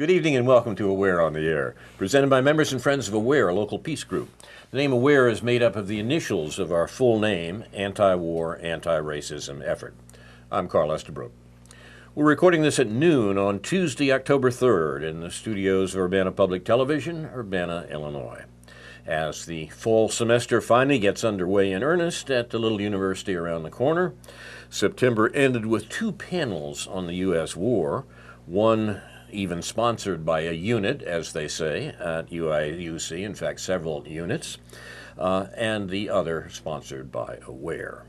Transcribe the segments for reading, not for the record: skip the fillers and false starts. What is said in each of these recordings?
Good evening and welcome to Aware on the Air, presented by members and friends of Aware, a local peace group. The name Aware is made up of the initials of our full name, Anti-War, Anti-Racism Effort. I'm Carl Estabrook. We're recording this at noon on Tuesday, October 3rd in the studios of Urbana Public Television, Urbana, Illinois. As the fall semester finally gets underway in earnest at the little university around the corner, September ended with two panels on the U.S. war, one even sponsored by a unit, as they say, at UIUC, in fact several units, and the other sponsored by Aware.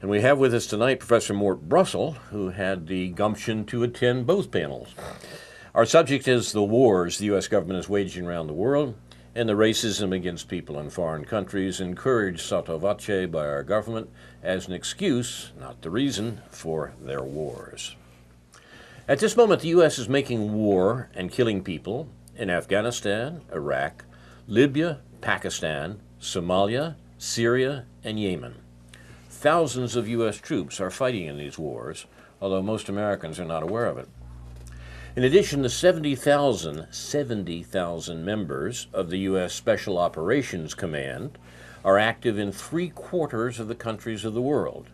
And we have with us tonight Professor Mort Brussel, who had the gumption to attend both panels. Our subject is the wars the U.S. government is waging around the world and the racism against people in foreign countries encouraged sotto voce by our government as an excuse, not the reason, for their wars. At this moment, the U.S. is making war and killing people in Afghanistan, Iraq, Libya, Pakistan, Somalia, Syria, and Yemen. Thousands of U.S. troops are fighting in these wars, although most Americans are not aware of it. In addition, the 70,000 members of the U.S. Special Operations Command are active in 3/4 of the countries of the world.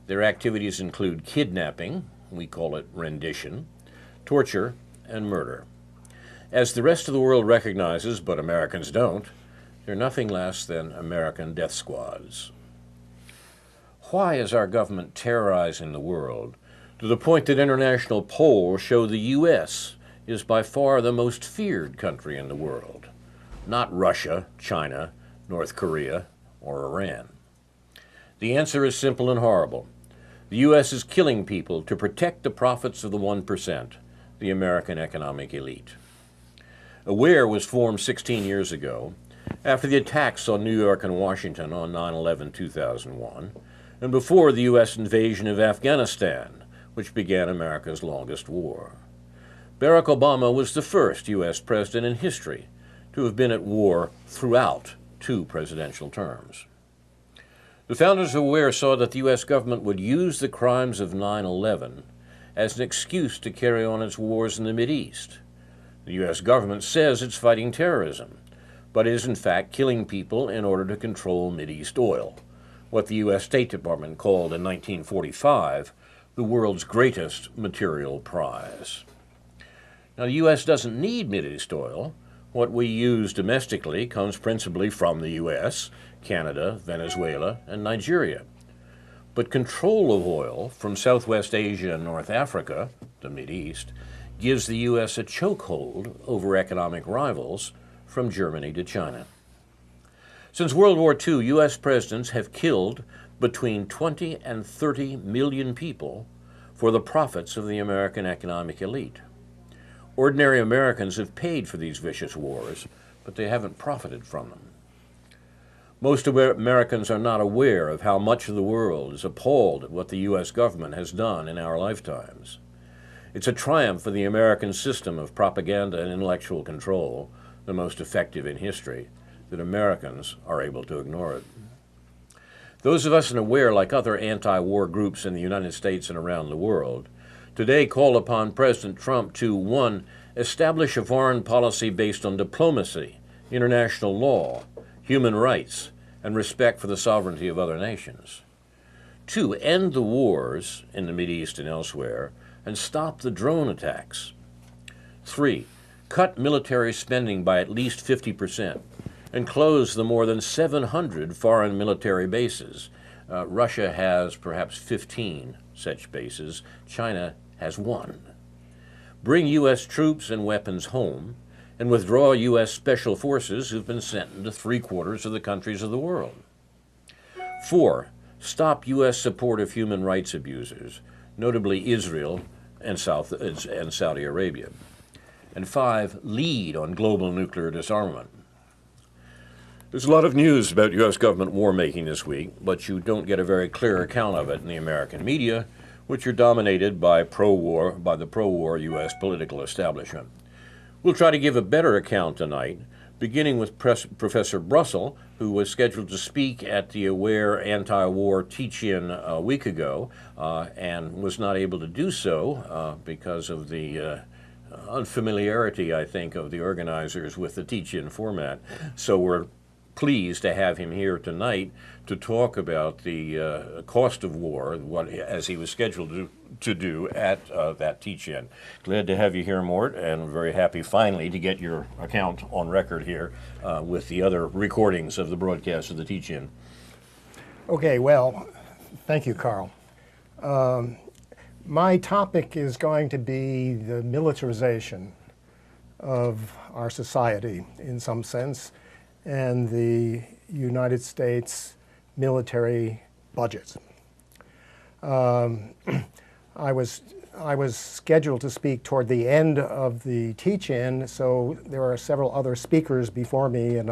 Their activities include kidnapping, we call it rendition, torture, and murder. As the rest of the world recognizes, but Americans don't, they're nothing less than American death squads. Why is our government terrorizing the world to the point that international polls show the U.S. is by far the most feared country in the world, not Russia, China, North Korea, or Iran? The answer is simple and horrible. The U.S. is killing people to protect the profits of the 1%, the American economic elite. Aware was formed 16 years ago after the attacks on New York and Washington on 9/11/2001, and before the U.S. invasion of Afghanistan, which began America's longest war. Barack Obama was the first U.S. president in history to have been at war throughout 2 presidential terms. The founders of Aware saw that the U.S. government would use the crimes of 9/11 as an excuse to carry on its wars in the Mideast. The U.S. government says it's fighting terrorism, but is in fact killing people in order to control Mideast oil, what the U.S. State Department called in 1945 the world's greatest material prize. Now, the U.S. doesn't need Mideast oil. What we use domestically comes principally from the U.S., Canada, Venezuela, and Nigeria. But control of oil from Southwest Asia and North Africa, the Mideast, gives the U.S. a chokehold over economic rivals from Germany to China. Since World War II, U.S. presidents have killed between 20 and 30 million people for the profits of the American economic elite. Ordinary Americans have paid for these vicious wars, but they haven't profited from them. Most Americans are not aware of how much of the world is appalled at what the U.S. government has done in our lifetimes. It's a triumph for the American system of propaganda and intellectual control, the most effective in history, that Americans are able to ignore it. Those of us in Aware, like other anti-war groups in the United States and around the world, today call upon President Trump to, 1, establish a foreign policy based on diplomacy, international law, human rights, and respect for the sovereignty of other nations. 2, end the wars in the Mideast and elsewhere, and stop the drone attacks. 3, cut military spending by at least 50%, and close the more than 700 foreign military bases. Russia has perhaps 15 such bases. China has 1. Bring U.S. troops and weapons home, and withdraw U.S. special forces who've been sent into 3/4 of the countries of the world. 4, stop U.S. support of human rights abusers, notably Israel and Saudi Arabia. And 5, lead on global nuclear disarmament. There's a lot of news about U.S. government war-making this week, but you don't get a very clear account of it in the American media, which are dominated by the pro-war U.S. political establishment. We'll try to give a better account tonight, beginning with Professor Brussel, who was scheduled to speak at the Aware anti-war teach-in a week ago and was not able to do so because of the unfamiliarity, I think, of the organizers with the teach-in format. So we're pleased to have him here tonight to talk about the cost of war, as he was scheduled to do at that teach-in. Glad to have you here, Mort, and very happy finally to get your account on record here with the other recordings of the broadcast of the teach-in. Okay, well, thank you, Carl. My topic is going to be the militarization of our society in some sense and the United States military budget. I was scheduled to speak toward the end of the teach-in, so there are several other speakers before me, and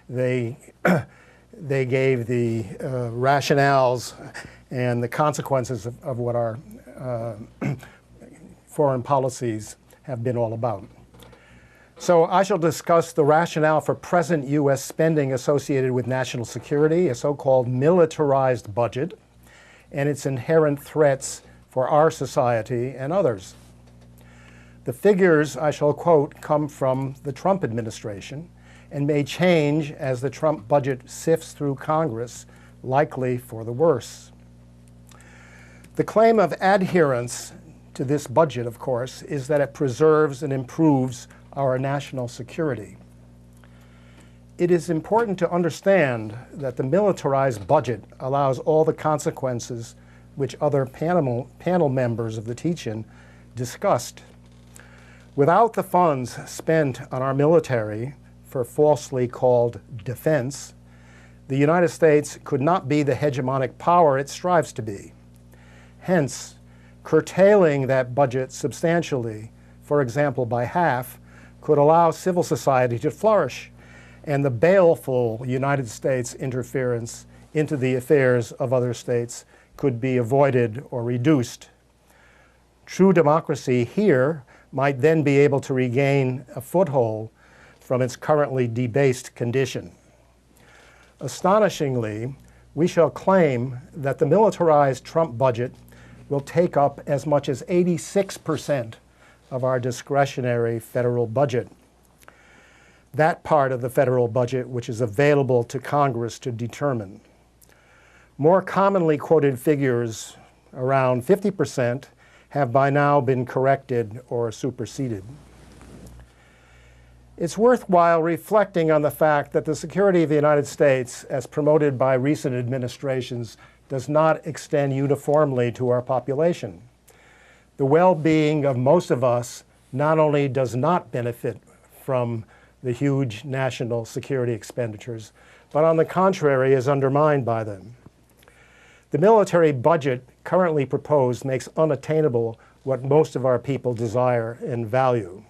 they gave the rationales and the consequences of what our foreign policies have been all about. So I shall discuss the rationale for present U.S. spending associated with national security, a so-called militarized budget, and its inherent threats for our society and others. The figures I shall quote come from the Trump administration and may change as the Trump budget sifts through Congress, likely for the worse. The claim of adherence to this budget, of course, is that it preserves and improves our national security. It is important to understand that the militarized budget allows all the consequences which other panel members of the teach-in discussed. Without the funds spent on our military for falsely called defense, the United States could not be the hegemonic power it strives to be. Hence, curtailing that budget substantially, for example by half, could allow civil society to flourish and the baleful United States interference into the affairs of other states could be avoided or reduced. True democracy here might then be able to regain a foothold from its currently debased condition. Astonishingly, we shall claim that the militarized Trump budget will take up as much as 86% of our discretionary federal budget. That part of the federal budget which is available to Congress to determine. More commonly quoted figures, around 50%, have by now been corrected or superseded. It's worthwhile reflecting on the fact that the security of the United States, as promoted by recent administrations, does not extend uniformly to our population. The well-being of most of us not only does not benefit from the huge national security expenditures, but on the contrary is undermined by them. The military budget currently proposed makes unattainable what most of our people desire and value.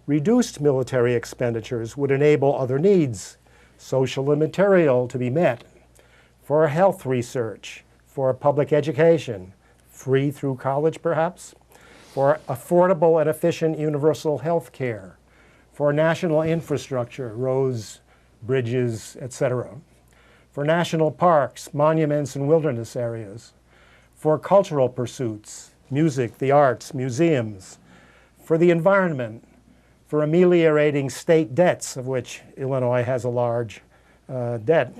Reduced military expenditures would enable other needs, social and material, to be met, for health research, for public education, free through college perhaps, for affordable and efficient universal health care, for national infrastructure, roads, bridges, etc., for national parks, monuments, and wilderness areas, for cultural pursuits, music, the arts, museums, for the environment, for ameliorating state debts, of which Illinois has a large debt,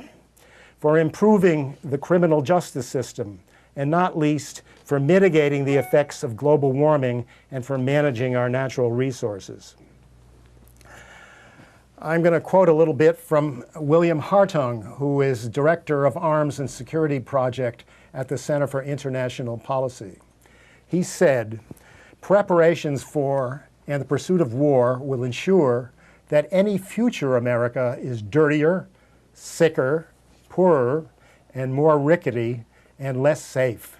for improving the criminal justice system, and not least for mitigating the effects of global warming and for managing our natural resources. I'm going to quote a little bit from William Hartung, who is Director of Arms and Security Project at the Center for International Policy. He said, "Preparations for and the pursuit of war will ensure that any future America is dirtier, sicker, poorer, and more rickety and less safe."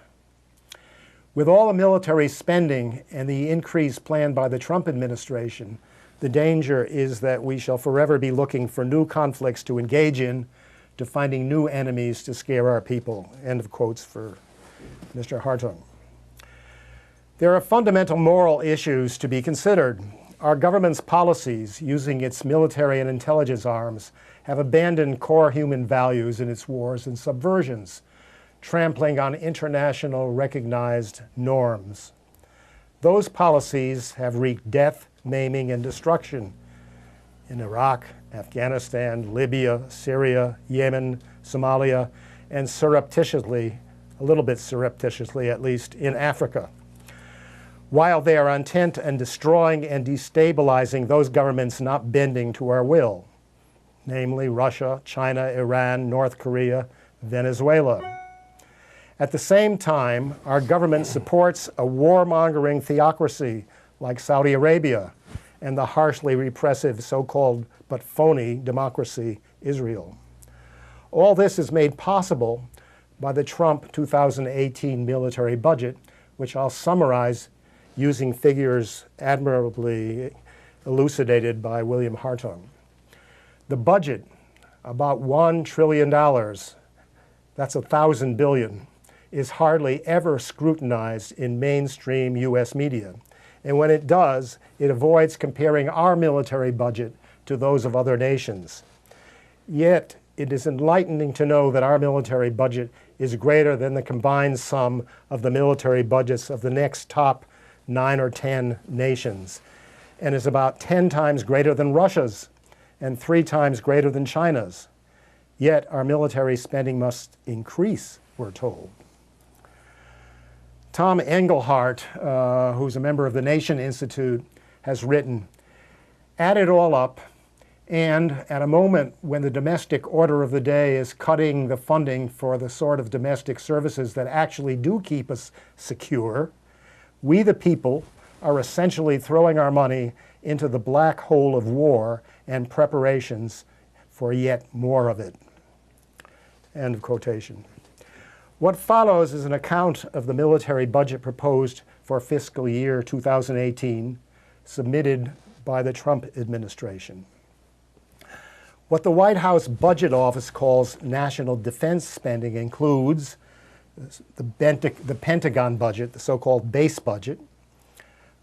With all the military spending and the increase planned by the Trump administration, the danger is that we shall forever be looking for new conflicts to engage in, to finding new enemies to scare our people. End of quotes for Mr. Hartung. There are fundamental moral issues to be considered. Our government's policies, using its military and intelligence arms, have abandoned core human values in its wars and subversions, trampling on international recognized norms. Those policies have wreaked death, maiming, and destruction in Iraq, Afghanistan, Libya, Syria, Yemen, Somalia, and surreptitiously, a little bit surreptitiously at least, in Africa. While they are intent on destroying and destabilizing those governments not bending to our will, namely Russia, China, Iran, North Korea, Venezuela. At the same time, our government supports a warmongering theocracy like Saudi Arabia and the harshly repressive so-called but phony democracy Israel. All this is made possible by the Trump 2018 military budget, which I'll summarize using figures admirably elucidated by William Hartung. The budget, about $1 trillion, that's 1,000 billion, is hardly ever scrutinized in mainstream US media. And when it does, it avoids comparing our military budget to those of other nations. Yet, it is enlightening to know that our military budget is greater than the combined sum of the military budgets of the next top 9 or 10 nations, and is about 10 times greater than Russia's and 3 times greater than China's. Yet our military spending must increase, we're told. Tom Engelhardt, who's a member of the Nation Institute, has written, add it all up, and at a moment when the domestic order of the day is cutting the funding for the sort of domestic services that actually do keep us secure, we the people are essentially throwing our money into the black hole of war and preparations for yet more of it. End of quotation. What follows is an account of the military budget proposed for fiscal year 2018, submitted by the Trump administration. What the White House Budget Office calls national defense spending includes the Pentagon budget, the so-called base budget.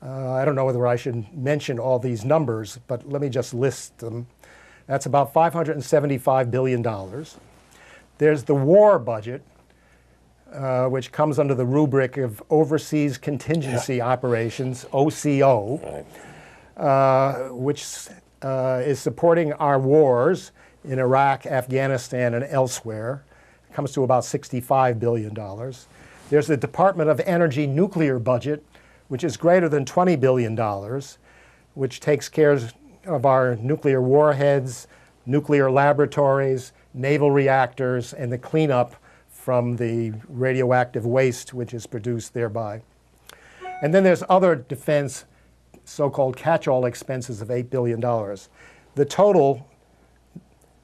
I don't know whether I should mention all these numbers, but let me just list them. That's about $575 billion. There's the war budget, which comes under the rubric of Overseas Contingency Operations, OCO, which is supporting our wars in Iraq, Afghanistan, and elsewhere. It comes to about $65 billion. There's the Department of Energy nuclear budget, which is greater than $20 billion, which takes care of our nuclear warheads, nuclear laboratories, naval reactors, and the cleanup from the radioactive waste which is produced thereby. And then there's other defense so-called catch-all expenses of $8 billion. The total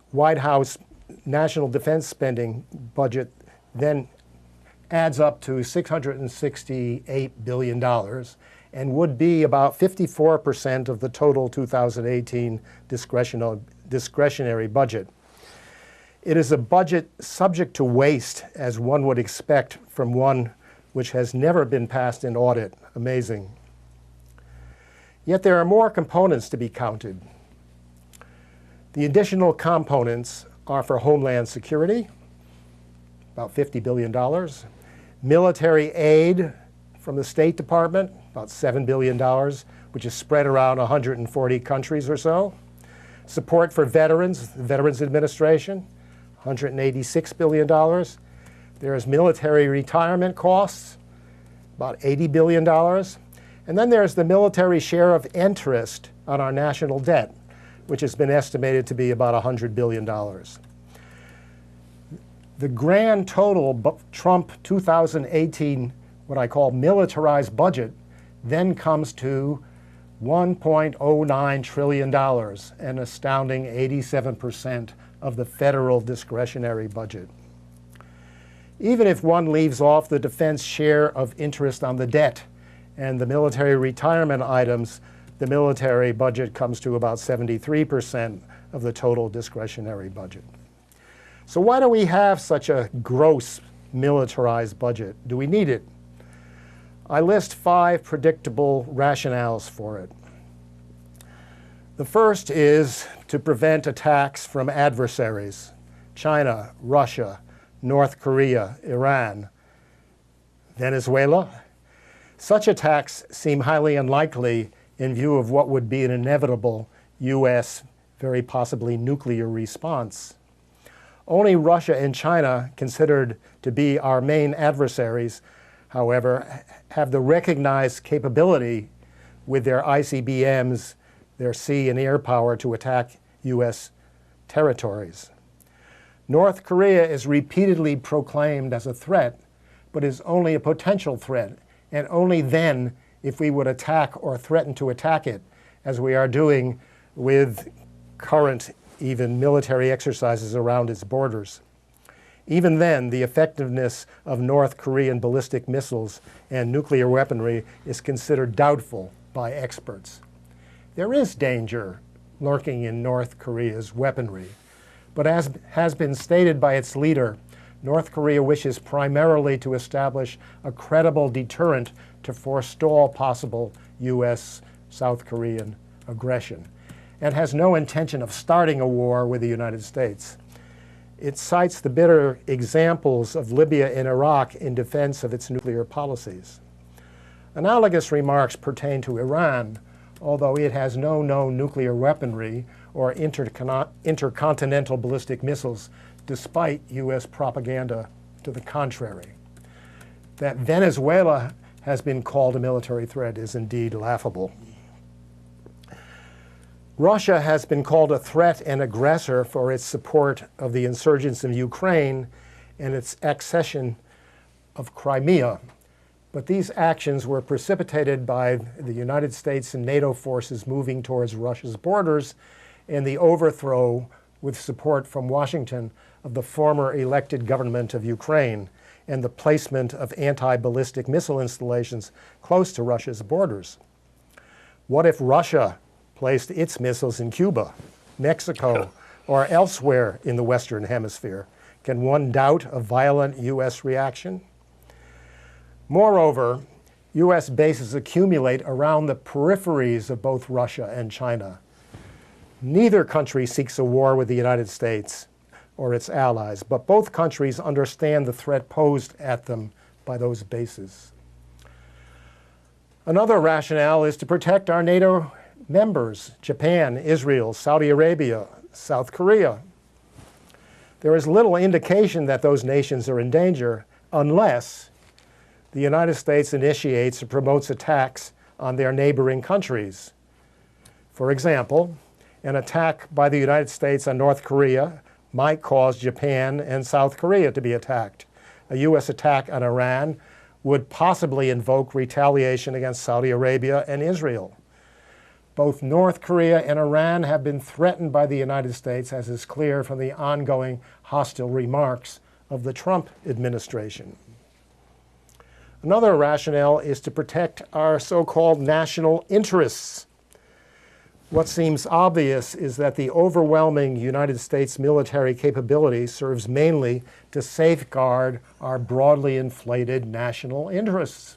White House national defense spending budget then adds up to $668 billion and would be about 54% of the total 2018 discretionary budget. It is a budget subject to waste, as one would expect from one which has never been passed in audit. Amazing. Yet there are more components to be counted. The additional components are for Homeland Security, about $50 billion. Military aid from the State Department, about $7 billion, which is spread around 140 countries or so. Support for veterans, the Veterans Administration, $186 billion. There's military retirement costs, about $80 billion. And then there's the military share of interest on our national debt, which has been estimated to be about $100 billion. The grand total Trump 2018, what I call militarized budget, then comes to $1.09 trillion, an astounding 87% of the federal discretionary budget. Even if one leaves off the defense share of interest on the debt and the military retirement items, the military budget comes to about 73% of the total discretionary budget. So why do we have such a gross militarized budget? Do we need it? I list 5 predictable rationales for it. The first is to prevent attacks from adversaries: China, Russia, North Korea, Iran, Venezuela. Such attacks seem highly unlikely in view of what would be an inevitable U.S., very possibly nuclear response. Only Russia and China, considered to be our main adversaries, however, have the recognized capability with their ICBMs, their sea and air power, to attack U.S. territories. North Korea is repeatedly proclaimed as a threat, but is only a potential threat, and only then if we would attack or threaten to attack it, as we are doing with current even military exercises around its borders. Even then, the effectiveness of North Korean ballistic missiles and nuclear weaponry is considered doubtful by experts. There is danger lurking in North Korea's weaponry, but as has been stated by its leader, North Korea wishes primarily to establish a credible deterrent to forestall possible U.S.-South Korean aggression, and has no intention of starting a war with the United States. It cites the bitter examples of Libya and Iraq in defense of its nuclear policies. Analogous remarks pertain to Iran, although it has no known nuclear weaponry or intercontinental ballistic missiles, despite U.S. propaganda to the contrary. That Venezuela has been called a military threat is indeed laughable. Russia has been called a threat and aggressor for its support of the insurgents in Ukraine and its accession of Crimea. But these actions were precipitated by the United States and NATO forces moving towards Russia's borders and the overthrow, with support from Washington, of the former elected government of Ukraine and the placement of anti-ballistic missile installations close to Russia's borders. What if Russia placed its missiles in Cuba, Mexico, or elsewhere in the Western Hemisphere? Can one doubt a violent U.S. reaction? Moreover, U.S. bases accumulate around the peripheries of both Russia and China. Neither country seeks a war with the United States or its allies, but both countries understand the threat posed at them by those bases. Another rationale is to protect our NATO members, Japan, Israel, Saudi Arabia, South Korea. There is little indication that those nations are in danger unless the United States initiates or promotes attacks on their neighboring countries. For example, an attack by the United States on North Korea might cause Japan and South Korea to be attacked. A U.S. attack on Iran would possibly invoke retaliation against Saudi Arabia and Israel. Both North Korea and Iran have been threatened by the United States, as is clear from the ongoing hostile remarks of the Trump administration. Another rationale is to protect our so-called national interests. What seems obvious is that the overwhelming United States military capability serves mainly to safeguard our broadly inflated national interests.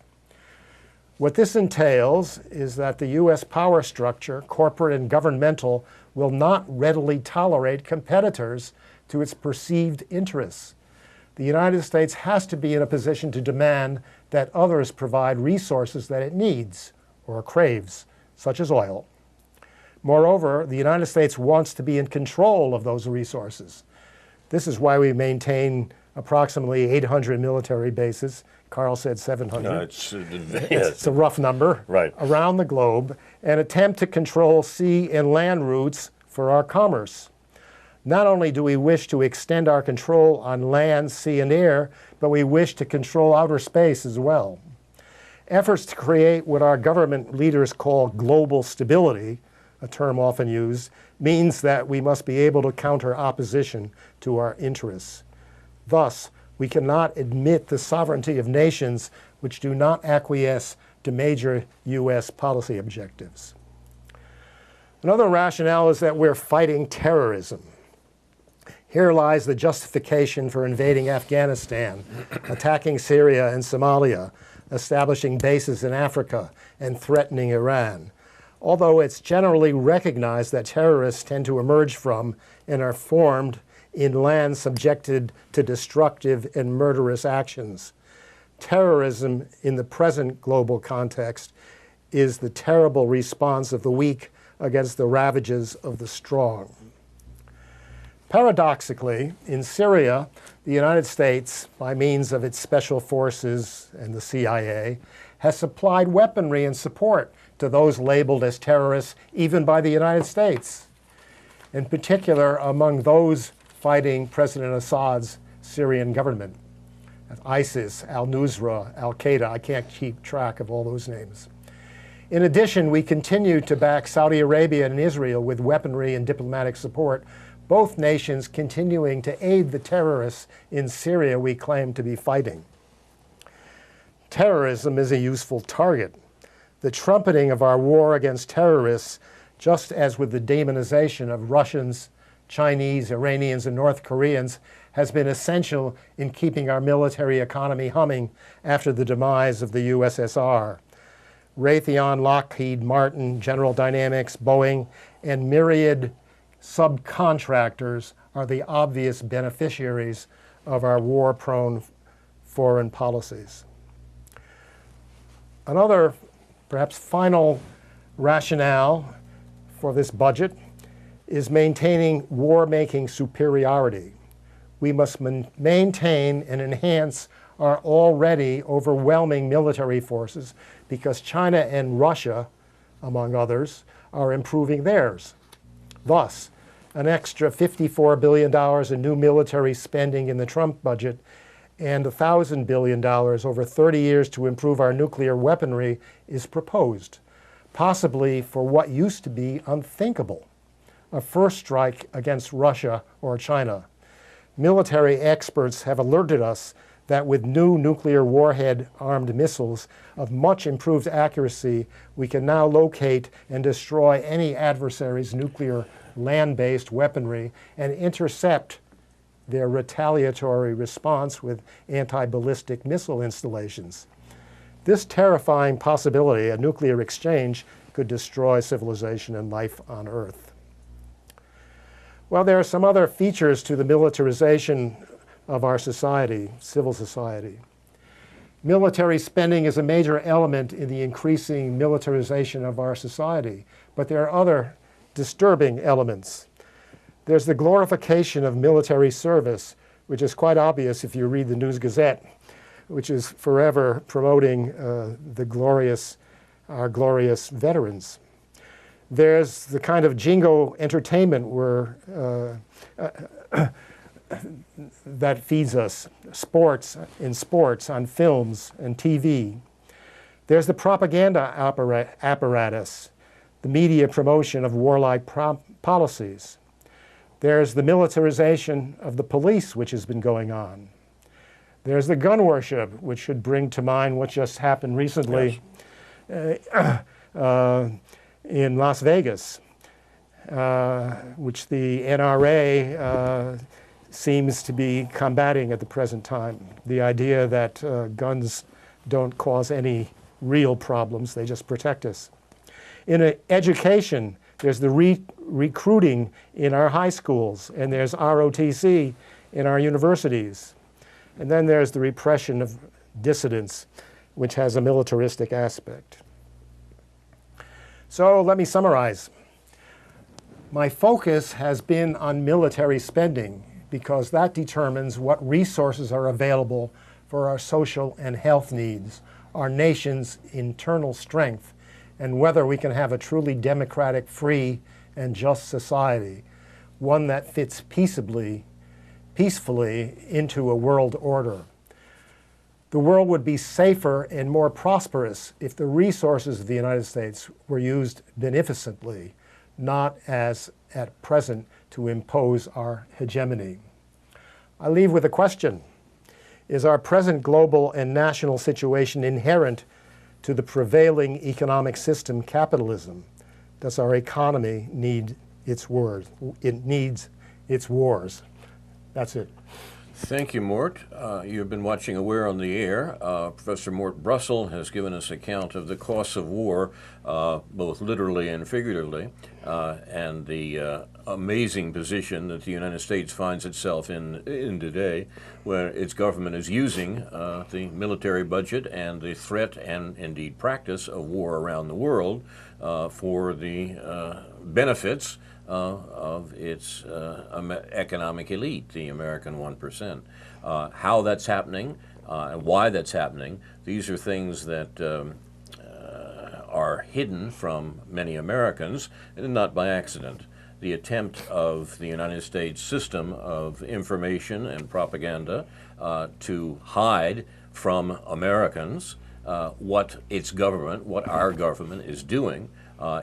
What this entails is that the U.S. power structure, corporate and governmental, will not readily tolerate competitors to its perceived interests. The United States has to be in a position to demand that others provide resources that it needs or craves, such as oil. Moreover, the United States wants to be in control of those resources. This is why we maintain approximately 800 military bases. Carl said 700. No, it's a rough number. Right. Around the globe, and attempt to control sea and land routes for our commerce. Not only do we wish to extend our control on land, sea, and air, but we wish to control outer space as well. Efforts to create what our government leaders call global stability, a term often used, means that we must be able to counter opposition to our interests. Thus, we cannot admit the sovereignty of nations which do not acquiesce to major U.S. policy objectives. Another rationale is that we're fighting terrorism. Here lies the justification for invading Afghanistan, attacking Syria and Somalia, establishing bases in Africa, and threatening Iran. Although it's generally recognized that terrorists tend to emerge from and are formed in lands subjected to destructive and murderous actions. Terrorism in the present global context is the terrible response of the weak against the ravages of the strong. Paradoxically, in Syria, the United States, by means of its special forces and the CIA, has supplied weaponry and support to those labeled as terrorists, even by the United States. In particular, among those fighting President Assad's Syrian government. ISIS, al-Nusra, al-Qaeda, I can't keep track of all those names. In addition, we continue to back Saudi Arabia and Israel with weaponry and diplomatic support, both nations continuing to aid the terrorists in Syria we claim to be fighting. Terrorism is a useful target. The trumpeting of our war against terrorists, just as with the demonization of Russians, Chinese, Iranians, and North Koreans, has been essential in keeping our military economy humming after the demise of the USSR. Raytheon, Lockheed Martin, General Dynamics, Boeing, and myriad subcontractors are the obvious beneficiaries of our war-prone foreign policies. Another, perhaps final rationale for this budget is maintaining war-making superiority. We must maintain and enhance our already overwhelming military forces because China and Russia, among others, are improving theirs. Thus, an extra $54 billion in new military spending in the Trump budget and $1,000 billion over 30 years to improve our nuclear weaponry is proposed, possibly for what used to be unthinkable, a first strike against Russia or China. Military experts have alerted us that with new nuclear warhead-armed missiles of much improved accuracy, we can now locate and destroy any adversary's nuclear land-based weaponry and intercept their retaliatory response with anti-ballistic missile installations. This terrifying possibility, a nuclear exchange, could destroy civilization and life on Earth. Well, there are some other features to the militarization of our society, civil society. Military spending is a major element in the increasing militarization of our society, but there are other disturbing elements. There's the glorification of military service, which is quite obvious if you read the News Gazette, which is forever promoting our glorious veterans. There's the kind of jingo entertainment that feeds us, sports, on films and TV. There's the propaganda apparatus, the media promotion of warlike policies. There's the militarization of the police, which has been going on. There's the gun worship, which should bring to mind what just happened recently in Las Vegas, which the NRA seems to be combating at the present time. The idea that guns don't cause any real problems, they just protect us. In education, there's the recruiting in our high schools, and there's ROTC in our universities. And then there's the repression of dissidents, which has a militaristic aspect. So let me summarize. My focus has been on military spending because that determines what resources are available for our social and health needs, our nation's internal strength, and whether we can have a truly democratic, free, and just society, one that fits peacefully into a world order. The world would be safer and more prosperous if the resources of the United States were used beneficently, not as at present to impose our hegemony. I leave with a question. Is our present global and national situation inherent to the prevailing economic system, capitalism? Does our economy need its wars? It needs its wars. That's it. Thank you, Mort. You've been watching Aware on the Air. Professor Mort Brussel has given us account of the costs of war, both literally and figuratively, and the amazing position that the United States finds itself in today, where its government is using the military budget and the threat and indeed practice of war around the world for the benefits of its economic elite, the American 1%. How that's happening and why that's happening, these are things that are hidden from many Americans, and not by accident. The attempt of the United States system of information and propaganda to hide from Americans what its government, what our government is doing,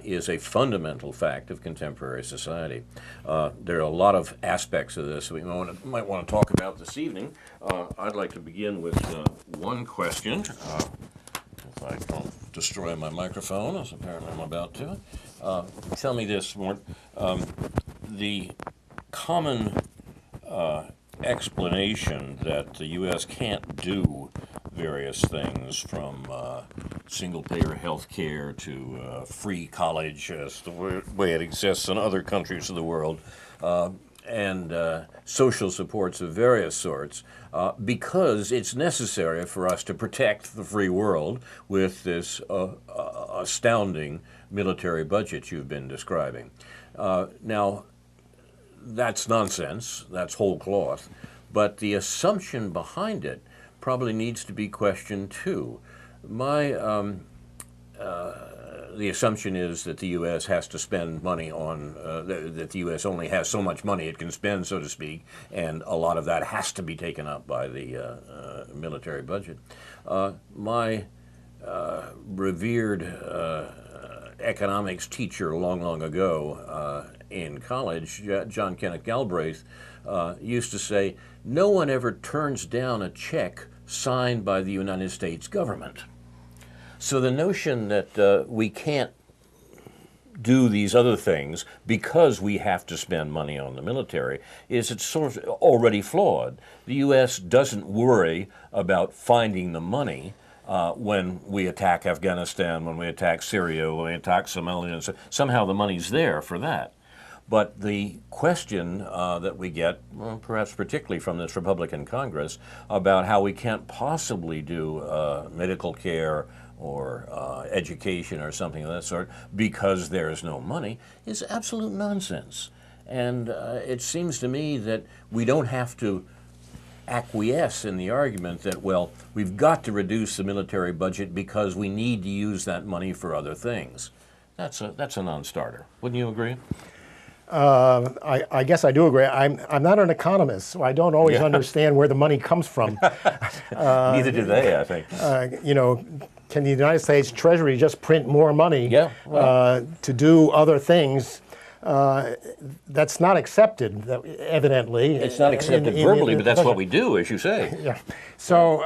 is a fundamental fact of contemporary society. There are a lot of aspects of this we might want to talk about this evening. I'd like to begin with one question. If I don't destroy my microphone, as apparently I'm about to. Tell me this, Mort. The common explanation that the U.S. can't do various things, from single-payer health care to free college as the way it exists in other countries of the world, and social supports of various sorts, because it's necessary for us to protect the free world with this astounding military budget you've been describing. Now, that's nonsense, that's whole cloth, but the assumption behind it probably needs to be questioned too. The assumption is that the U.S. has to spend money on, that the U.S. only has so much money it can spend, so to speak, and a lot of that has to be taken up by the military budget. My revered economics teacher long ago in college, John Kenneth Galbraith, used to say, no one ever turns down a check signed by the United States government. So the notion that we can't do these other things because we have to spend money on the military is it's sort of already flawed. The U.S. doesn't worry about finding the money when we attack Afghanistan, when we attack Syria, when we attack Somalia. Somehow the money's there for that. But the question that we get, well, perhaps particularly from this Republican Congress, about how we can't possibly do medical care or education or something of that sort because there is no money, is absolute nonsense. And it seems to me that we don't have to acquiesce in the argument that, well, we've got to reduce the military budget because we need to use that money for other things. That's a non-starter. Wouldn't you agree? I guess I do agree. I'm not an economist, so I don't always understand where the money comes from. Neither do they, I think. Can the United States Treasury just print more money to do other things? That's not accepted, evidently. It's not accepted verbally, but that's what we do, as you say. Yeah. So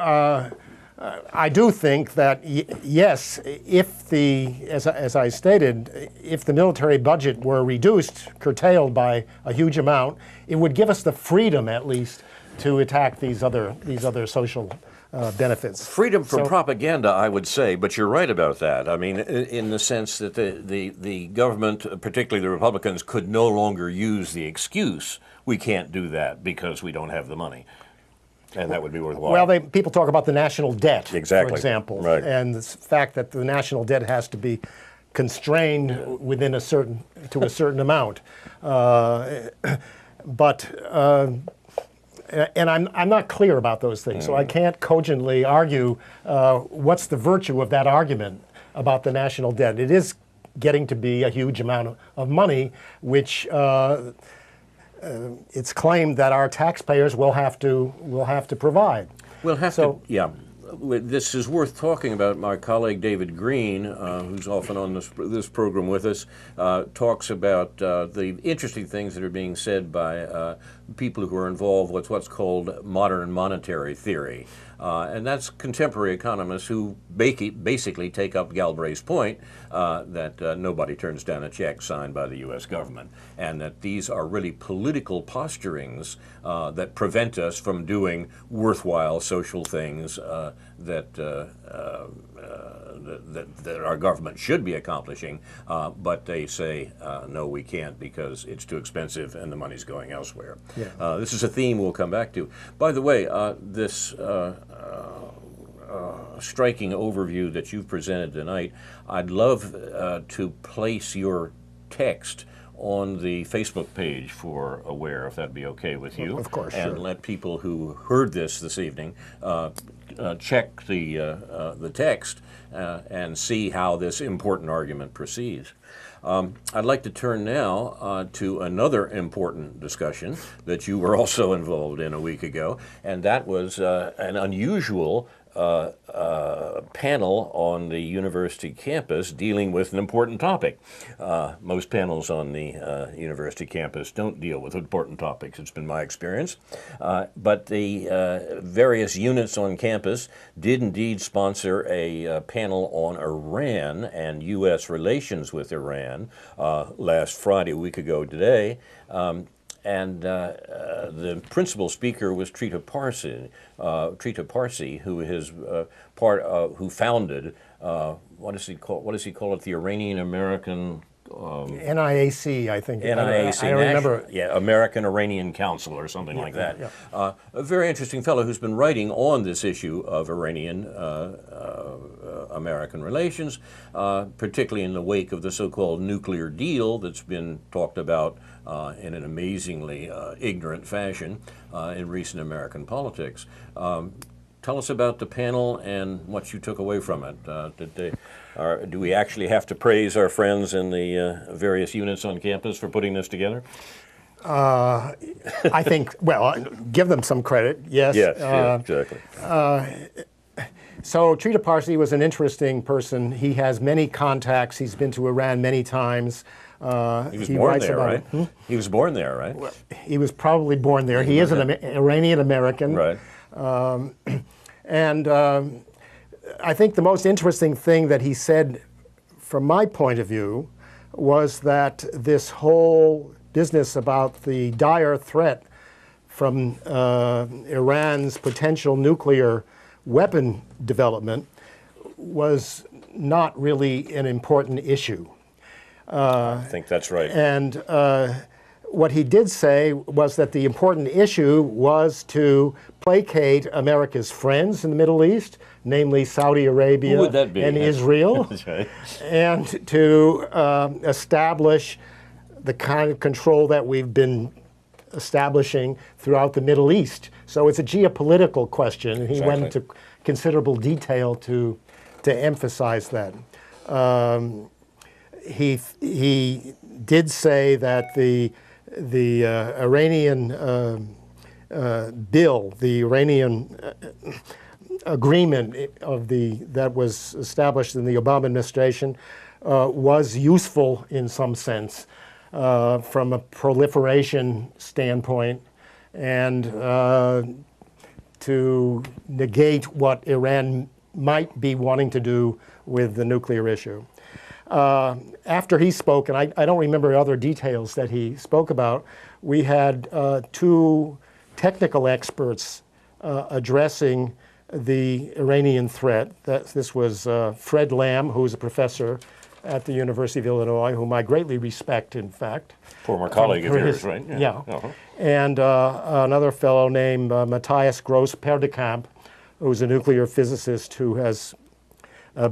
I do think that, yes, if as I stated, if the military budget were reduced, curtailed by a huge amount, it would give us the freedom, at least, to attack these other social benefits. Freedom from propaganda, I would say, but you're right about that. I mean, in the sense that the government, particularly the Republicans, could no longer use the excuse, we can't do that because we don't have the money. And that would be worthwhile. Well, people talk about the national debt, for example, right. And the fact that the national debt has to be constrained within a certain amount. And I'm not clear about those things, so I can't cogently argue what's the virtue of that argument about the national debt. It is getting to be a huge amount of money, which it's claimed that our taxpayers will have to provide. We'll have to, yeah. This is worth talking about. My colleague David Green, who's often on this program with us, talks about the interesting things that are being said by people who are involved with what's called modern monetary theory. And that's contemporary economists who basically take up Galbraith's point that nobody turns down a check signed by the U.S. government, and that these are really political posturings that prevent us from doing worthwhile social things that our government should be accomplishing, but they say, no, we can't because it's too expensive and the money's going elsewhere. Yeah. This is a theme we'll come back to. By the way, this striking overview that you've presented tonight, I'd love to place your text on the Facebook page for Aware, if that'd be okay with you. Of course, and sure. let people who heard this evening check the text and see how this important argument proceeds. I'd like to turn now to another important discussion that you were also involved in a week ago, and that was an unusual panel on the university campus dealing with an important topic. Most panels on the university campus don't deal with important topics, it's been my experience. But the various units on campus did indeed sponsor a panel on Iran and U.S. relations with Iran last Friday, a week ago today. And the principal speaker was Trita Parsi, who is who founded what does he call it? The Iranian American NIAC, I think. NIAC, I don't remember. Yeah, American Iranian Council or something like that. Yeah. A very interesting fellow who's been writing on this issue of Iranian American relations, particularly in the wake of the so-called nuclear deal that's been talked about in an amazingly ignorant fashion in recent American politics. Tell us about the panel and what you took away from it. Do we actually have to praise our friends in the various units on campus for putting this together? I think, well, give them some credit, yes. Yes, yeah, exactly. So Trita Parsi was an interesting person. He has many contacts. He's been to Iran many times. He was born there, right? He was born there, right? Well, he was probably born there. He is an Iranian American. Right. And I think the most interesting thing that he said, from my point of view, was that this whole business about the dire threat from Iran's potential nuclear weapon development was not really an important issue. I think that's right. And what he did say was that the important issue was to placate America's friends in the Middle East, namely Saudi Arabia Who would that be? and Israel, That's right. and to establish the kind of control that we've been establishing throughout the Middle East. So it's a geopolitical question, and he went into considerable detail to emphasize that. He did say that the Iranian bill, the Iranian agreement that was established in the Obama administration, was useful in some sense from a proliferation standpoint, and to negate what Iran might be wanting to do with the nuclear issue. After he spoke, and I don't remember other details that he spoke about, we had two technical experts addressing the Iranian threat. This was Fred Lamb, who is a professor at the University of Illinois, whom I greatly respect, in fact. Former colleague of yours, right? Yeah. And another fellow named Matthias Gross-Perdekamp, who's a nuclear physicist who has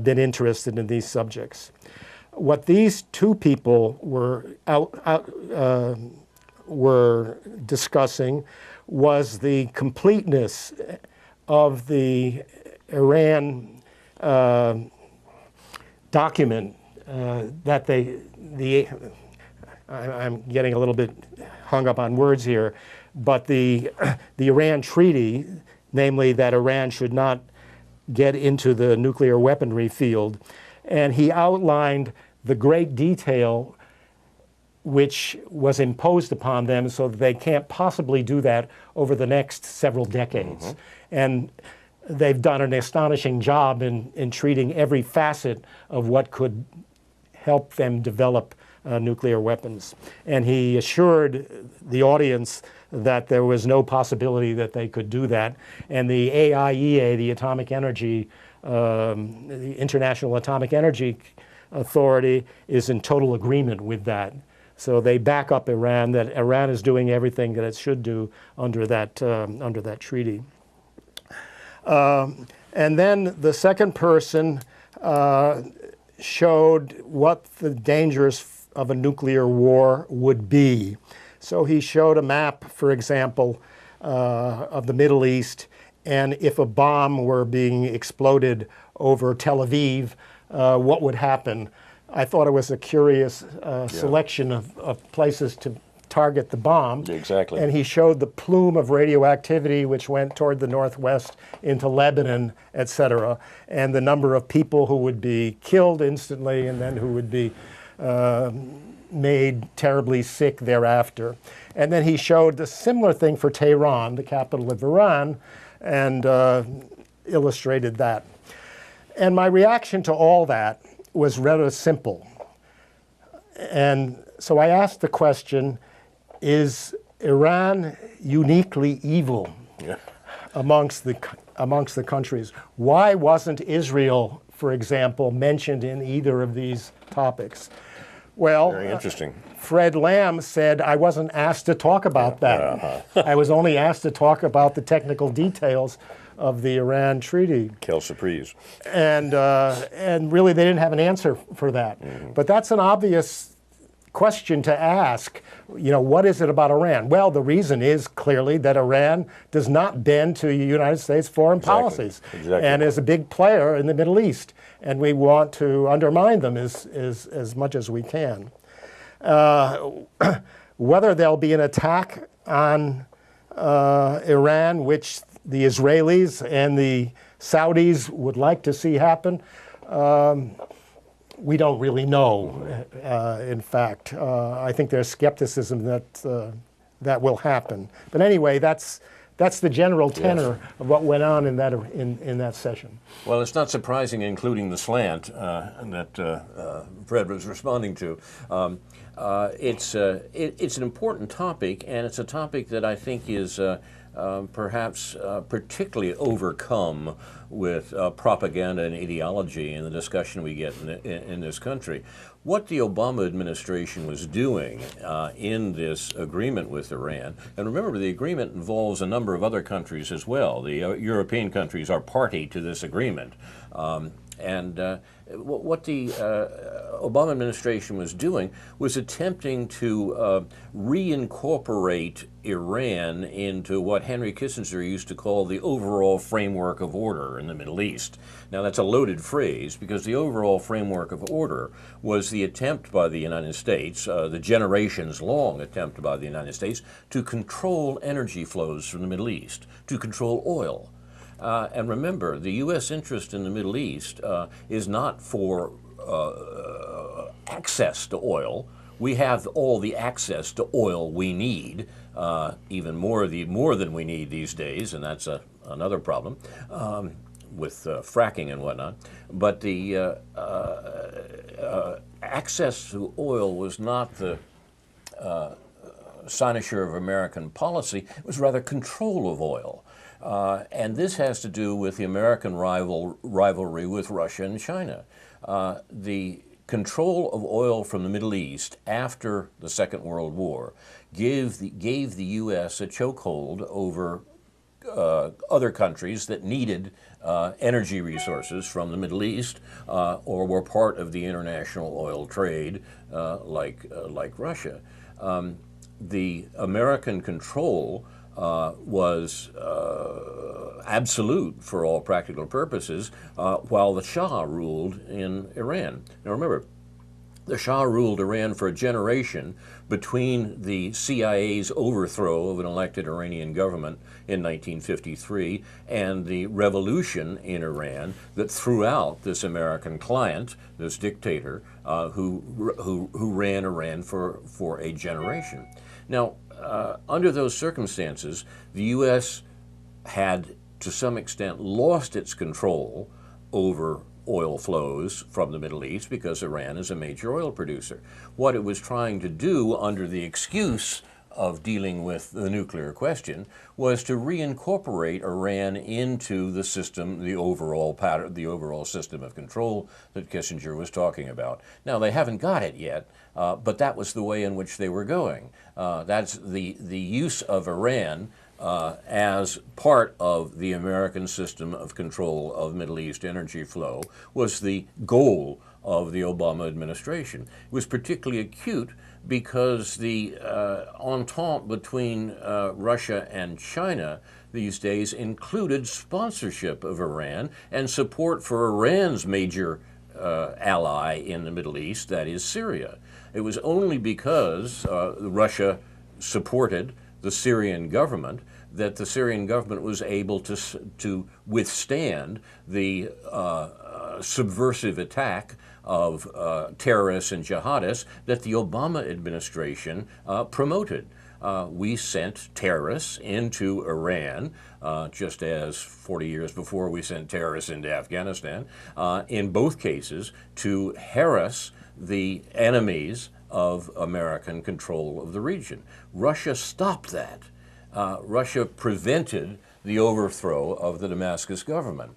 been interested in these subjects. What these two people were discussing was the completeness of the Iran document that I'm getting a little bit hung up on words here, but the Iran treaty, namely that Iran should not get into the nuclear weaponry field. And he outlined the great detail which was imposed upon them so that they can't possibly do that over the next several decades. And they've done an astonishing job in treating every facet of what could help them develop nuclear weapons. And he assured the audience that there was no possibility that they could do that. And the AIEA, the International Atomic Energy Authority, is in total agreement with that. So they back up Iran, that Iran is doing everything that it should do under that treaty. And then the second person showed what the dangers of a nuclear war would be. So he showed a map, for example, of the Middle East, and if a bomb were being exploded over Tel Aviv, what would happen? I thought it was a curious selection of places to target the bomb. Exactly. And he showed the plume of radioactivity which went toward the northwest into Lebanon, etc., and the number of people who would be killed instantly and then who would be made terribly sick thereafter. And then he showed a similar thing for Tehran, the capital of Iran, and illustrated that. And my reaction to all that was rather simple. And so I asked the question, is Iran uniquely evil amongst the countries? Why wasn't Israel, for example, mentioned in either of these topics? Well, very interesting. Fred Lamb said, I wasn't asked to talk about that. I was only asked to talk about the technical details of the Iran treaty. Quelle surprise. And really they didn't have an answer for that. Mm-hmm. But that's an obvious question to ask. You know, what is it about Iran? Well, the reason is clearly that Iran does not bend to the United States foreign policies and is a big player in the Middle East. And we want to undermine them as much as we can. Whether there'll be an attack on Iran, which the Israelis and the Saudis would like to see happen, we don't really know, in fact. I think there's skepticism that will happen. But anyway, that's the general tenor of what went on in that session. Well, it's not surprising, including the slant that Fred was responding to. It's an important topic, and it's a topic that I think is perhaps particularly overcome with propaganda and ideology in the discussion we get in this country. What the Obama administration was doing in this agreement with Iran, and remember the agreement involves a number of other countries as well. The European countries are party to this agreement. What the Obama administration was doing was attempting to reincorporate Iran into what Henry Kissinger used to call the overall framework of order in the Middle East. Now that's a loaded phrase because the overall framework of order was the attempt by the United States, the generations-long attempt by the United States, to control energy flows from the Middle East, to control oil. And remember, the U.S. interest in the Middle East is not for access to oil. We have all the access to oil we need, even more than we need these days, and that's another problem with fracking and whatnot. But the access to oil was not the cynosure of American policy. It was rather control of oil. And this has to do with the American rivalry with Russia and China. The control of oil from the Middle East after the Second World War gave the U.S. a chokehold over other countries that needed energy resources from the Middle East or were part of the international oil trade like Russia. The American control was absolute for all practical purposes, while the Shah ruled in Iran. Now remember, the Shah ruled Iran for a generation between the CIA's overthrow of an elected Iranian government in 1953 and the revolution in Iran that threw out this American client, this dictator, who ran Iran for a generation. Now, under those circumstances, the U.S. had to some extent, lost its control over oil flows from the Middle East because Iran is a major oil producer. What it was trying to do under the excuse of dealing with the nuclear question was to reincorporate Iran into the system, the overall pattern, the overall system of control that Kissinger was talking about. Now, they haven't got it yet, but that was the way in which they were going. That's the use of Iran as part of the American system of control of Middle East energy flow was the goal of the Obama administration. It was particularly acute because the entente between Russia and China these days included sponsorship of Iran and support for Iran's major ally in the Middle East, that is Syria. It was only because Russia supported the Syrian government that the Syrian government was able to withstand the subversive attack of terrorists and jihadists that the Obama administration promoted. We sent terrorists into Iran, just as 40 years before we sent terrorists into Afghanistan, in both cases to harass the enemies of American control of the region. Russia stopped that. Russia prevented the overthrow of the Damascus government.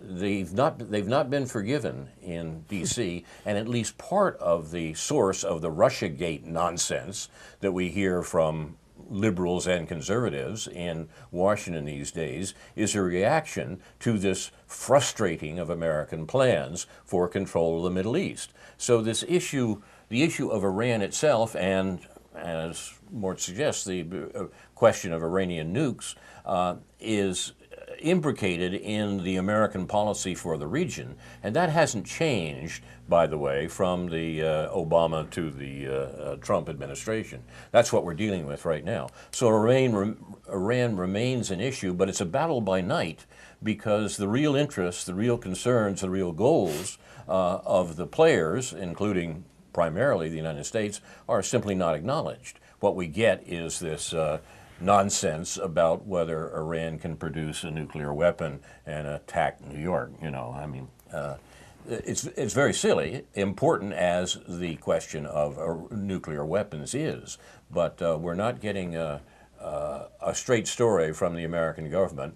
They've not been forgiven in D.C., and at least part of the source of the Russiagate nonsense that we hear from liberals and conservatives in Washington these days is a reaction to this frustrating of American plans for control of the Middle East. So this issue, the issue of Iran itself, and as Mort suggests, the question of Iranian nukes is imbricated in the American policy for the region, and that hasn't changed, by the way, from the Obama to the Trump administration. That's what we're dealing with right now. So Iran remains an issue, but it's a battle by night because the real interests, the real concerns, the real goals of the players, including primarily the United States, are simply not acknowledged. What we get is this nonsense about whether Iran can produce a nuclear weapon and attack New York. You know, I mean, it's very silly, important as the question of nuclear weapons is, but we're not getting a straight story from the American government.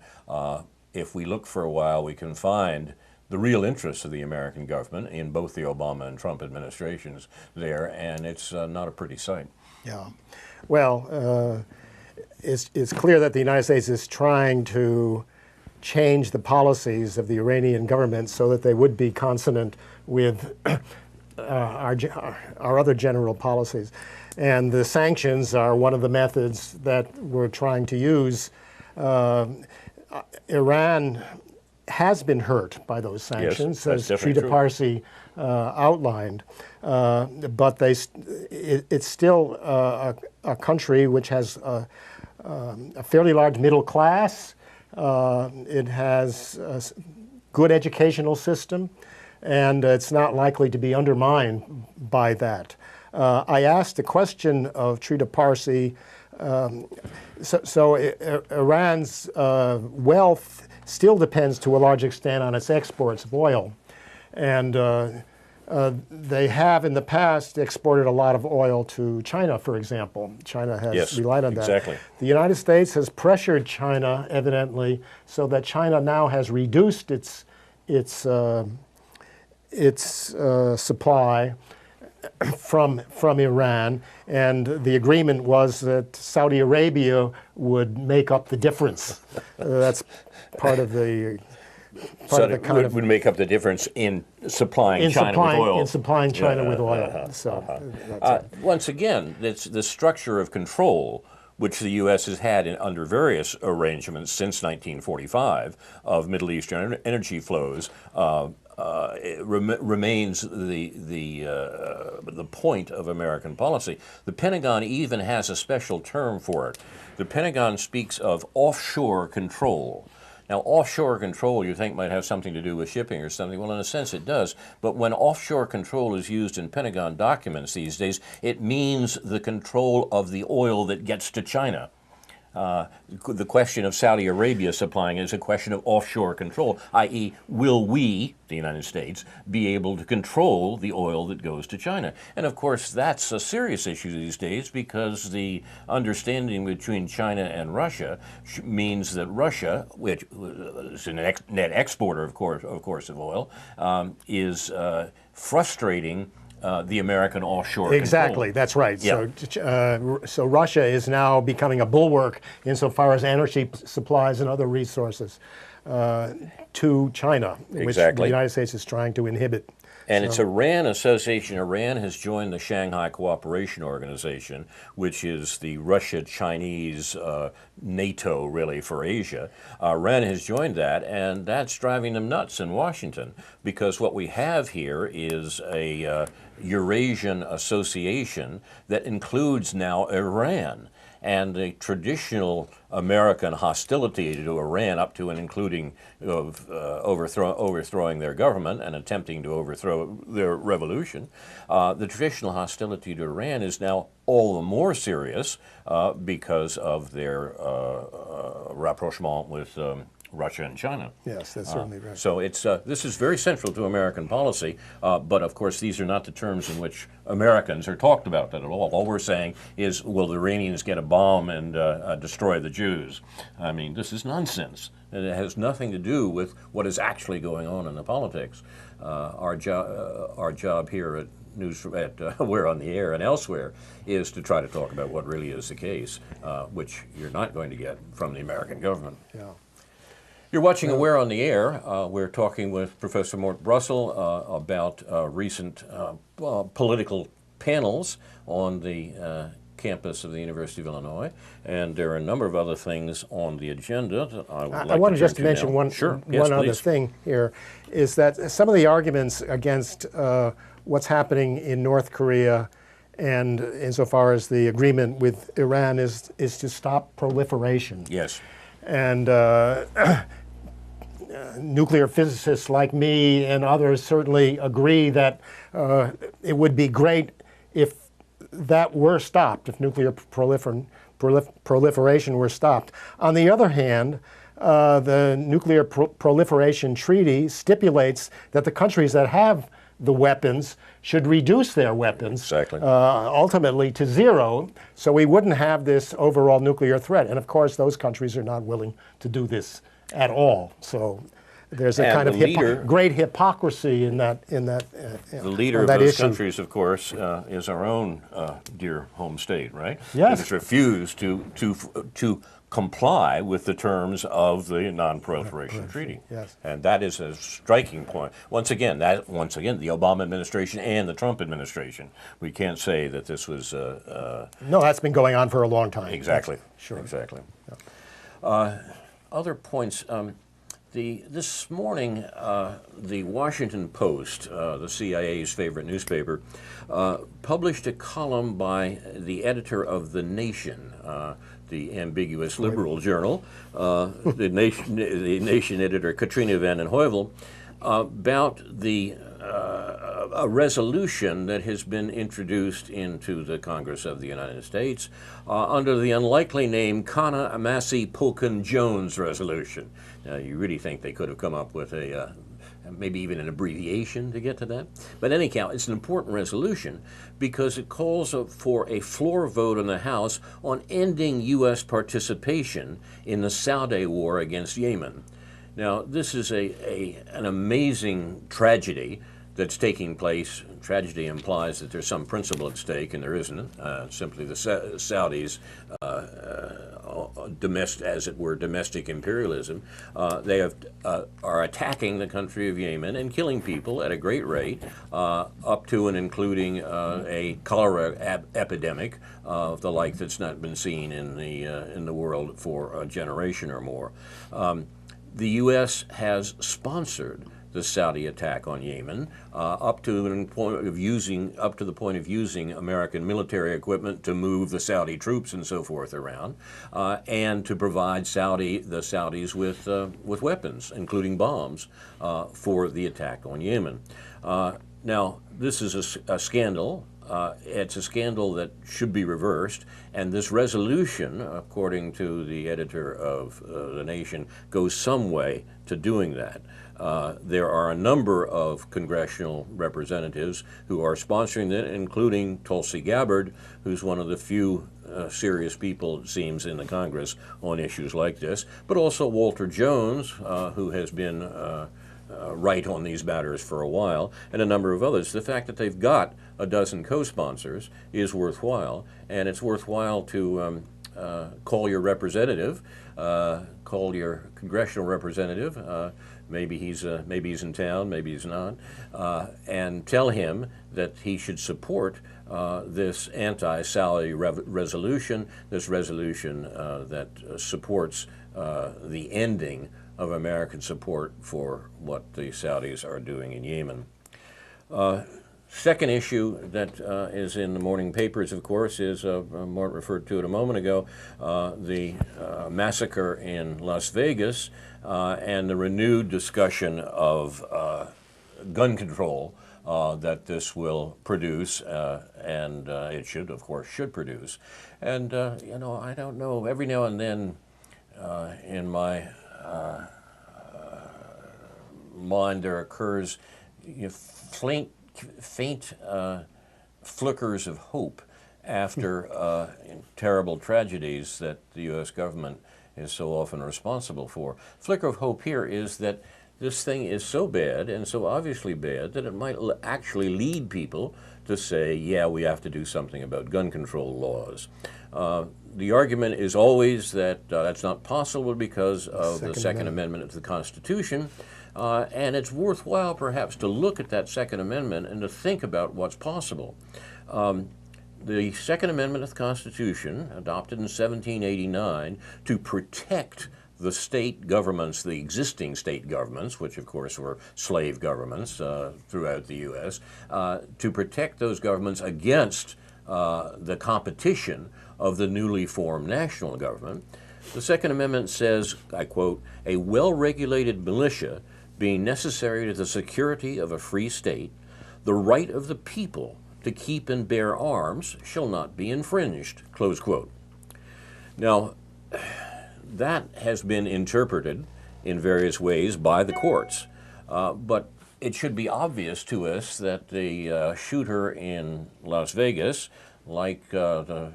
If we look for a while, we can find the real interests of the American government in both the Obama and Trump administrations there, and it's not a pretty sight. Yeah. Well, it's clear that the United States is trying to change the policies of the Iranian government so that they would be consonant with our other general policies. And the sanctions are one of the methods that we're trying to use. Iran has been hurt by those sanctions, yes, as Trita Parsi outlined, but it's still a country which has a fairly large middle class. It has a good educational system, and it's not likely to be undermined by that. I asked the question of Trita Parsi, so Iran's wealth still depends to a large extent on its exports of oil. And they have in the past exported a lot of oil to China, for example. China has relied on that. Exactly. The United States has pressured China, evidently, so that China now has reduced its supply from Iran, and the agreement was that Saudi Arabia would make up the difference. That's part of the would make up the difference in supplying China with oil. In supplying China with oil. Once again, it's the structure of control which the U.S. has had under various arrangements since 1945 of Middle Eastern energy flows. Remains the point of American policy. The Pentagon even has a special term for it. The Pentagon speaks of offshore control. Now, offshore control you think might have something to do with shipping or something. Well, in a sense it does. But when offshore control is used in Pentagon documents these days, it means the control of the oil that gets to China. The question of Saudi Arabia supplying is a question of offshore control, i.e., will we, the United States, be able to control the oil that goes to China? And of course, that's a serious issue these days because the understanding between China and Russia means that Russia, which is a net exporter, of course, of oil, is frustrating the American offshore Exactly, control. that's right. Yeah. So Russia is now becoming a bulwark insofar as energy supplies and other resources to China, which the Exactly. United States is trying to inhibit. And it's Iran association. Iran has joined the Shanghai Cooperation Organization, which is the Russia-Chinese NATO, really, for Asia. Iran has joined that, and that's driving them nuts in Washington, because what we have here is a Eurasian association that includes now Iran. And the traditional American hostility to Iran, up to and including overthrowing their government and attempting to overthrow their revolution, the traditional hostility to Iran is now all the more serious because of their rapprochement with Russia and China. Yes, that's certainly right. So this is very central to American policy, but of course these are not the terms in which Americans are talked about that at all. All we're saying is, will the Iranians get a bomb and destroy the Jews? I mean, this is nonsense. And it has nothing to do with what is actually going on in the politics. Our job here at We're on the Air and elsewhere is to try to talk about what really is the case, which you're not going to get from the American government. Yeah. You're watching Aware on the Air. We're talking with Professor Mort Brussel about recent political panels on the campus of the University of Illinois, and there are a number of other things on the agenda that I would like I wanted just to turn mention now. one, Sure. Yes, one other please. thing here, is that some of the arguments against what's happening in North Korea and insofar as the agreement with Iran is to stop proliferation. Yes. And nuclear physicists like me and others certainly agree that it would be great if that were stopped, if nuclear proliferation were stopped. On the other hand, the Nuclear Proliferation Treaty stipulates that the countries that have the weapons should reduce their weapons Exactly. ultimately to zero, so we wouldn't have this overall nuclear threat. And of course, those countries are not willing to do this at all. So there's a And kind the of leader- great hypocrisy in that. The leader on of that those issue. countries, of course, is our own dear home state, right? Yes. It has refused to comply with the terms of the Non-Proliferation Treaty. Yes. And that is a striking point. Once again, the Obama administration and the Trump administration. We can't say that this was No, that's been going on for a long time. exactly. Sure. Exactly. Other points. This morning, the Washington Post, the CIA's favorite newspaper, published a column by the editor of The Nation, the ambiguous liberal journal, the Nation editor Katrina vanden Heuvel, about a resolution that has been introduced into the Congress of the United States under the unlikely name Kana-Amasi-Polkin-Jones resolution. Now, you really think they could have come up with maybe even an abbreviation to get to that? But anyhow, it's an important resolution because it calls for a floor vote in the House on ending U.S. participation in the Saudi war against Yemen. Now, this is an amazing tragedy that's taking place. Tragedy implies that there's some principle at stake, and there isn't. Simply the Saudis, as it were, domestic imperialism. They are attacking the country of Yemen and killing people at a great rate, up to and including a cholera epidemic of the like that's not been seen in the world for a generation or more. The U.S. has sponsored the Saudi attack on Yemen, up to the point of using American military equipment to move the Saudi troops and so forth around, and to provide the Saudis with weapons, including bombs, for the attack on Yemen. Now, this is a scandal. It's a scandal that should be reversed, and this resolution, according to the editor of The Nation, goes some way to doing that. There are a number of congressional representatives who are sponsoring it, including Tulsi Gabbard, who's one of the few serious people, it seems, in the Congress on issues like this, but also Walter Jones, who has been right on these matters for a while, and a number of others. The fact that they've got a dozen co-sponsors is worthwhile, and it's worthwhile to call your representative, call your congressional representative. Maybe he's in town, maybe he's not, and tell him that he should support this anti-salary resolution, this resolution that supports the ending of American support for what the Saudis are doing in Yemen. Second issue that is in the morning papers, of course, is, Mort referred to it a moment ago, the massacre in Las Vegas and the renewed discussion of gun control that this will produce, and it should, of course, produce. And, you know, I don't know, every now and then in my mind there occurs faint flickers of hope after terrible tragedies that the U.S. government is so often responsible for. Flicker of hope here is that this thing is so bad and so obviously bad that it might actually lead people to say, yeah, we have to do something about gun control laws. The argument is always that that's not possible because of the Second Amendment of the Constitution, and it's worthwhile perhaps to look at that Second Amendment and to think about what's possible. The Second Amendment of the Constitution, adopted in 1789 to protect the state governments, the existing state governments, which of course were slave governments throughout the U.S., to protect those governments against the competition of the newly formed national government. The Second Amendment says, I quote, "A well-regulated militia being necessary to the security of a free state, the right of the people to keep and bear arms shall not be infringed," close quote. Now, that has been interpreted in various ways by the courts, but it should be obvious to us that the shooter in Las Vegas, like the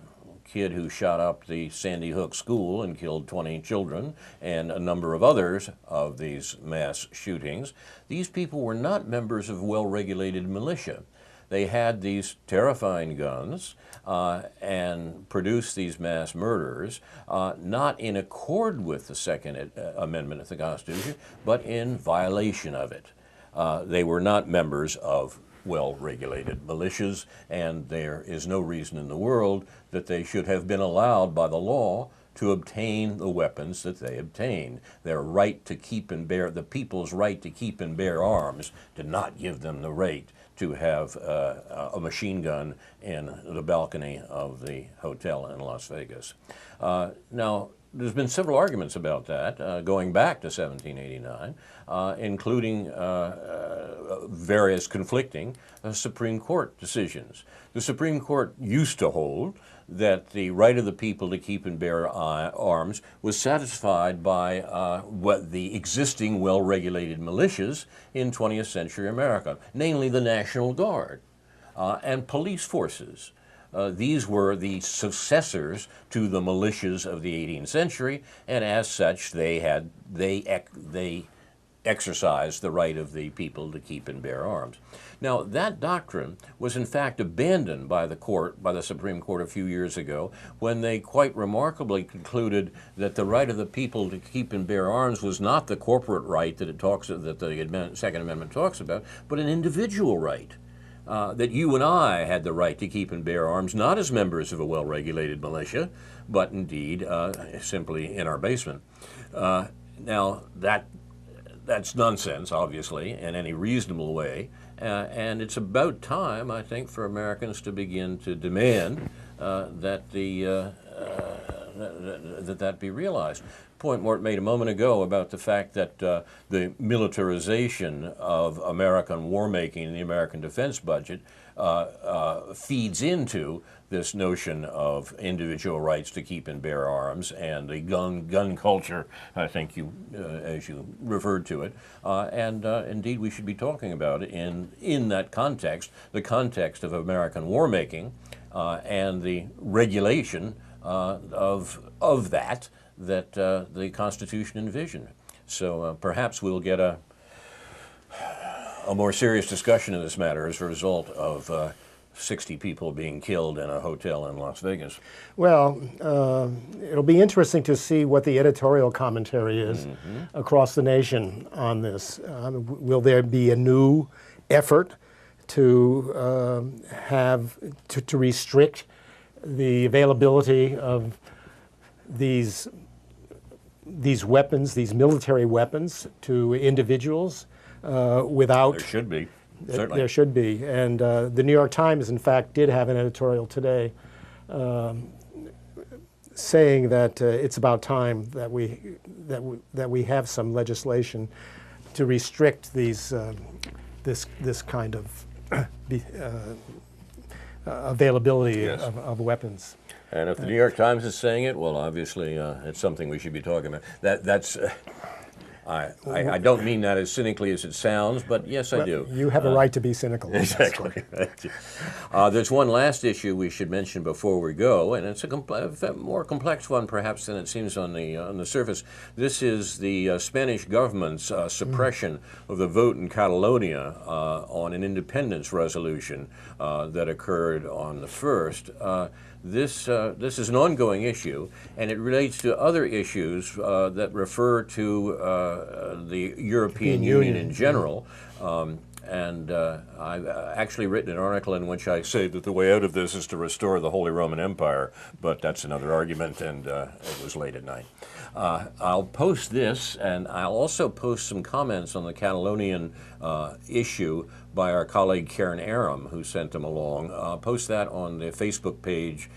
kid who shot up the Sandy Hook school and killed 20 children, and a number of others of these mass shootings, these people were not members of well-regulated militia. They had these terrifying guns and produced these mass murders, not in accord with the Second Amendment of the Constitution, but in violation of it. They were not members of well-regulated militias, and there is no reason in the world that they should have been allowed by the law to obtain the weapons that they obtained. Their right to keep and bear, the people's right to keep and bear arms, did not give them the right to have a machine gun in the balcony of the hotel in Las Vegas. Now, there's been several arguments about that, going back to 1789, including various conflicting Supreme Court decisions. The Supreme Court used to hold that the right of the people to keep and bear arms was satisfied by what the existing well-regulated militias in 20th century America, namely the National Guard and police forces. These were the successors to the militias of the 18th century, and as such, they exercised the right of the people to keep and bear arms. Now, that doctrine was in fact abandoned by the Supreme Court a few years ago, when they quite remarkably concluded that the right of the people to keep and bear arms was not the corporate right that the Second Amendment talks about, but an individual right. That you and I had the right to keep and bear arms, not as members of a well-regulated militia, but indeed simply in our basement. Now, that's nonsense, obviously, in any reasonable way, and it's about time, I think, for Americans to begin to demand that that be realized. Point Mort made a moment ago about the fact that the militarization of American war making and the American defense budget feeds into this notion of individual rights to keep and bear arms and the gun culture, I think you, as you referred to it, and indeed we should be talking about it in that context, the context of American war making and the regulation of that the Constitution envisioned. So perhaps we'll get a more serious discussion of this matter as a result of 60 people being killed in a hotel in Las Vegas. Well, it'll be interesting to see what the editorial commentary is across the nation on this. Will there be a new effort to to restrict the availability of these weapons, these military weapons, to individuals without? There should be. Certainly. There should be, and the New York Times, in fact, did have an editorial today saying that it's about time that we have some legislation to restrict these this kind of availability Yes. of weapons. And if the New York Times is saying it, well, obviously it's something we should be talking about. That's. I don't mean that as cynically as it sounds, but yes, I do. You have a right to be cynical. Exactly. There's one last issue we should mention before we go, and it's a more complex one perhaps than it seems on the surface. This is the Spanish government's suppression of the vote in Catalonia on an independence resolution that occurred on the 1st. This is an ongoing issue, and it relates to other issues that refer to the European Union in general. And I've actually written an article in which I say that the way out of this is to restore the Holy Roman Empire, but that's another argument, and it was late at night. I'll post this, and I'll also post some comments on the Catalonian issue by our colleague Karen Aram, who sent them along. Post that on the Facebook page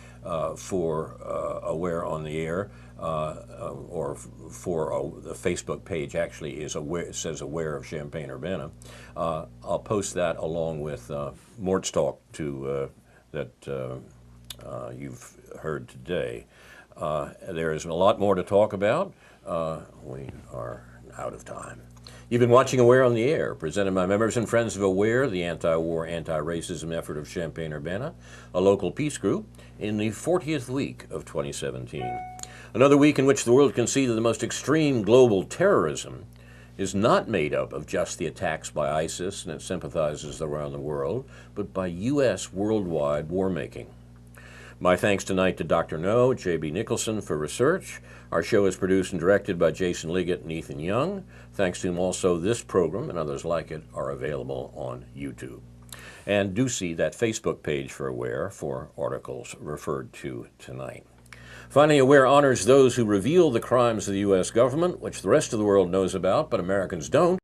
for Aware on the Air, or for the Facebook page actually is Aware, it says Aware of Champaign-Urbana. I'll post that along with Mort's talk that you've heard today. There is a lot more to talk about. We are out of time. You've been watching Aware on the Air, presented by members and friends of Aware, the anti-war, anti-racism effort of Champaign-Urbana, a local peace group, in the 40th week of 2017. Another week in which the world can see that the most extreme global terrorism is not made up of just the attacks by ISIS and its sympathizers around the world, but by U.S. worldwide war-making. My thanks tonight to Dr. No, J.B. Nicholson for research. Our show is produced and directed by Jason Liggett and Ethan Young. Thanks to him also, this program and others like it are available on YouTube. And do see that Facebook page for Aware for articles referred to tonight. Finally, Aware honors those who reveal the crimes of the U.S. government, which the rest of the world knows about, but Americans don't.